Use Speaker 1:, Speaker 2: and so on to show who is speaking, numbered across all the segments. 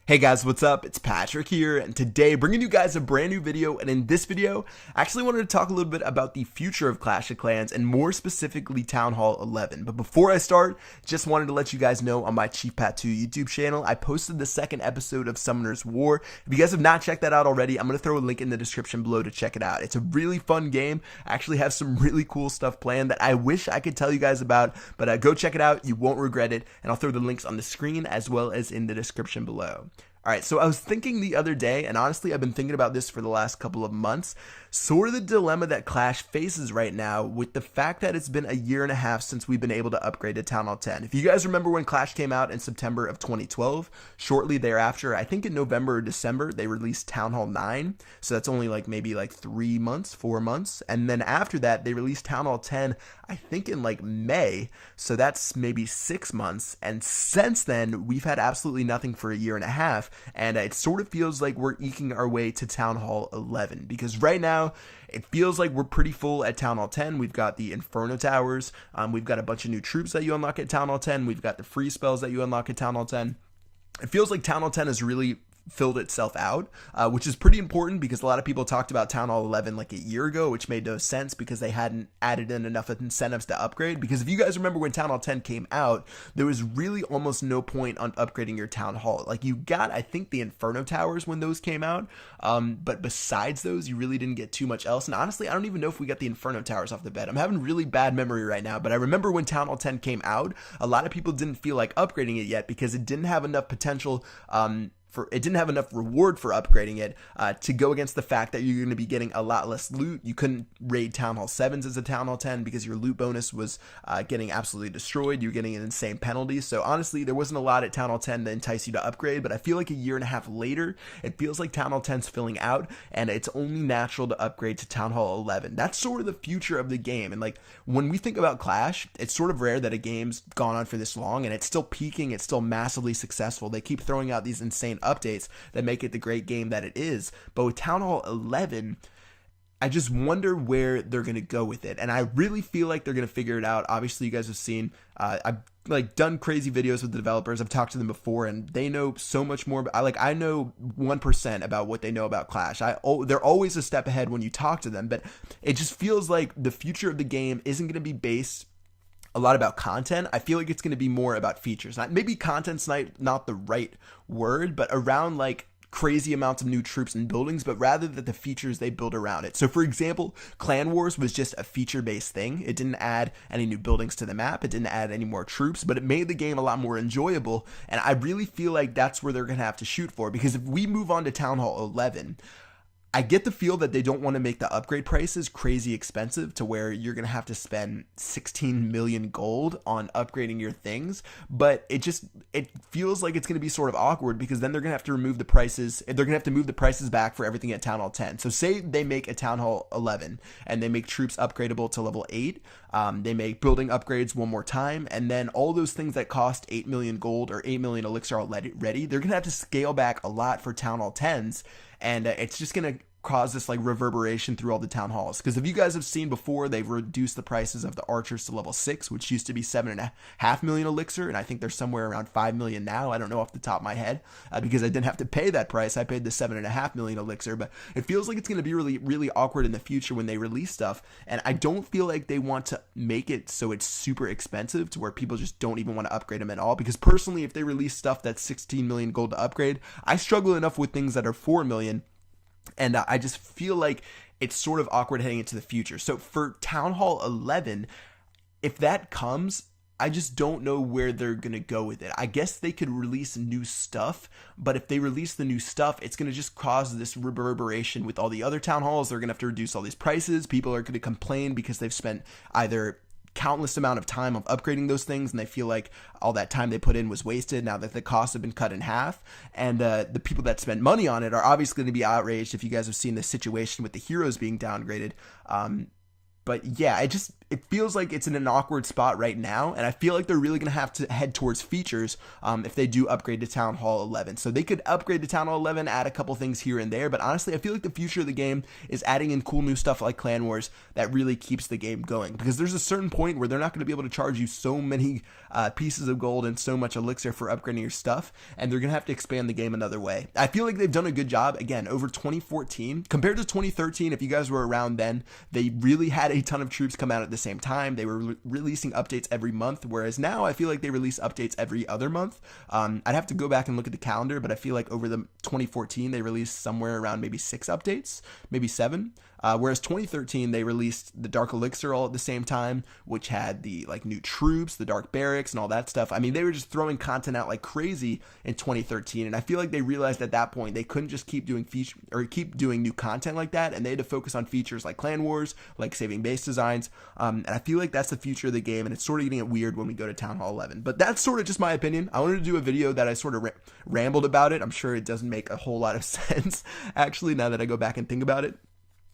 Speaker 1: Hey guys, what's up? It's Patrick here, and today bringing you guys a brand new video. And in this video, I actually wanted to talk a little bit about the future of Clash of Clans and more specifically Town Hall 11. But before I start, just wanted to let you guys know on my Chief Pat 2 YouTube channel, I posted the second episode of Summoner's War. If you guys have not checked that out already, I'm going to throw a link in the description below to check it out. It's a really fun game. I actually have some really cool stuff planned that I wish I could tell you guys about, but go check it out. You won't regret it, and I'll throw the links on the screen as well as in the description below. Alright, so I was thinking the other day, and honestly I've been thinking about this for the last couple of months, sort of the dilemma that Clash faces right now with the fact that it's been a year and a half since we've been able to upgrade to Town Hall 10. If you guys remember when Clash came out in September of 2012, shortly thereafter, I think in November or December, they released Town Hall 9, so that's only maybe 3 months, 4 months, and then after that, they released Town Hall 10, I think in May, so that's maybe 6 months, and since then, we've had absolutely nothing for a year and a half, and it sort of feels like we're eking our way to Town Hall 11, because right now, it feels like we're pretty full at Town Hall 10. We've got the Inferno Towers, we've got a bunch of new troops that you unlock at Town Hall 10, we've got the free spells that you unlock at Town Hall 10. It feels like Town Hall 10 has really filled itself out, which is pretty important because a lot of people talked about Town Hall 11 a year ago, which made no sense because they hadn't added in enough incentives to upgrade. Because if you guys remember when Town Hall 10 came out, there was really almost no point on upgrading your Town Hall. You got, I think, the Inferno Towers when those came out, but besides those, you really didn't get too much else. And honestly, I don't even know if we got the Inferno Towers off the bat. I'm having really bad memory right now, but I remember when Town Hall 10 came out, a lot of people didn't feel like upgrading it yet because it didn't have enough potential it didn't have enough reward for upgrading it to go against the fact that you're going to be getting a lot less loot. You couldn't raid Town Hall 7s as a Town Hall 10 because your loot bonus was getting absolutely destroyed. You're getting an insane penalty. So honestly, there wasn't a lot at Town Hall 10 that entice you to upgrade, but I feel like a year and a half later, it feels like Town Hall 10's filling out, and it's only natural to upgrade to Town Hall 11. That's sort of the future of the game. And when we think about Clash, it's sort of rare that a game's gone on for this long, and it's still peaking. It's still massively successful. They keep throwing out these insane updates that make it the great game that it is. But with Town Hall 11, I just wonder where they're going to go with it. And I really feel like they're going to figure it out. Obviously, you guys have seen, I've done crazy videos with the developers. I've talked to them before, and they know so much more. I know 1% about what they know about Clash. They're always a step ahead when you talk to them, but it just feels like the future of the game isn't going to be based a lot about content. I feel like it's going to be more about features. Maybe content's not the right word, but around crazy amounts of new troops and buildings, but rather that the features they build around it. So for example, Clan Wars was just a feature-based thing. It didn't add any new buildings to the map. It didn't add any more troops, but it made the game a lot more enjoyable. And I really feel like that's where they're going to have to shoot for, because if we move on to Town Hall 11, I get the feel that they don't want to make the upgrade prices crazy expensive to where you're going to have to spend 16 million gold on upgrading your things, but it feels like it's going to be sort of awkward because then they're going to have to remove the prices. They're going to have to move the prices back for everything at Town Hall 10. So say they make a Town Hall 11 and they make troops upgradable to level 8. They make building upgrades one more time, and then all those things that cost 8 million gold or 8 million elixir already, they're going to have to scale back a lot for Town Hall 10s. And it's just going to cause this reverberation through all the town halls. Because if you guys have seen before, they've reduced the prices of the archers to level 6, which used to be 7.5 million elixir, and I think they're somewhere around 5 million now. I don't know off the top of my head because I didn't have to pay that price. I paid the 7.5 million elixir, but it feels like it's going to be really, really awkward in the future when they release stuff. And I don't feel like they want to make it so it's super expensive to where people just don't even want to upgrade them at all. Because personally, if they release stuff that's 16 million gold to upgrade, I struggle enough with things that are 4 million. And I just feel like it's sort of awkward heading into the future. So for Town Hall 11, if that comes, I just don't know where they're going to go with it. I guess they could release new stuff, but if they release the new stuff, it's going to just cause this reverberation with all the other town halls. They're going to have to reduce all these prices. People are going to complain because they've spent either countless amount of time of upgrading those things, and they feel like all that time they put in was wasted now that the costs have been cut in half. And the people that spend money on it are obviously going to be outraged if you guys have seen this situation with the heroes being downgraded. But yeah, it feels like it's in an awkward spot right now, and I feel like they're really going to have to head towards features if they do upgrade to Town Hall 11. So they could upgrade to Town Hall 11, add a couple things here and there, but honestly, I feel like the future of the game is adding in cool new stuff like Clan Wars that really keeps the game going, because there's a certain point where they're not going to be able to charge you so many pieces of gold and so much elixir for upgrading your stuff, and they're going to have to expand the game another way. I feel like they've done a good job, again, over 2014. Compared to 2013, if you guys were around then, they really had a ton of troops come out at the same time. They were releasing updates every month, whereas now I feel like they release updates every other month. I'd have to go back and look at the calendar, but I feel like over the 2014, they released somewhere around maybe 6 updates, maybe 7. Whereas 2013, they released the Dark Elixir all at the same time, which had the like new troops, the Dark Barracks, and all that stuff. I mean, they were just throwing content out like crazy in 2013, and I feel like they realized at that point they couldn't just keep doing keep doing new content like that, and they had to focus on features like Clan Wars, like saving base designs. And I feel like that's the future of the game, and it's sort of getting it weird when we go to Town Hall 11. But that's sort of just my opinion. I wanted to do a video that I sort of rambled about it. I'm sure it doesn't make a whole lot of sense actually now that I go back and think about it.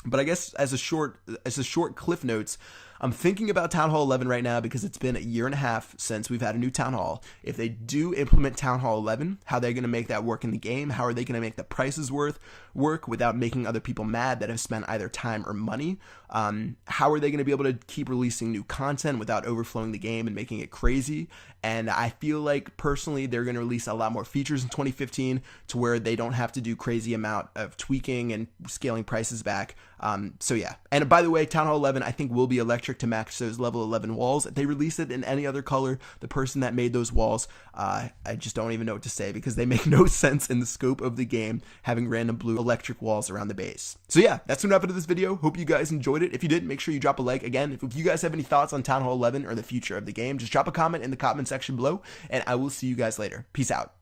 Speaker 1: But I guess as a short cliff notes, I'm thinking about Town Hall 11 right now because it's been a year and a half since we've had a new Town Hall. If they do implement Town Hall 11, how are they going to make that work in the game? How are they going to make the prices work without making other people mad that have spent either time or money? How are they going to be able to keep releasing new content without overflowing the game and making it crazy? And I feel like personally they're going to release a lot more features in 2015 to where they don't have to do crazy amount of tweaking and scaling prices back. So yeah. And by the way, Town Hall 11 I think will be electric to match those level 11 walls. If they release it in any other color, the person that made those walls, I just don't even know what to say because they make no sense in the scope of the game having random blue electric walls around the base. So yeah, that's gonna wrap it to this video. Hope you guys enjoyed it. If you did, make sure you drop a like. Again, if you guys have any thoughts on Town Hall 11 or the future of the game, just drop a comment in the comment section below, and I will see you guys later. Peace out.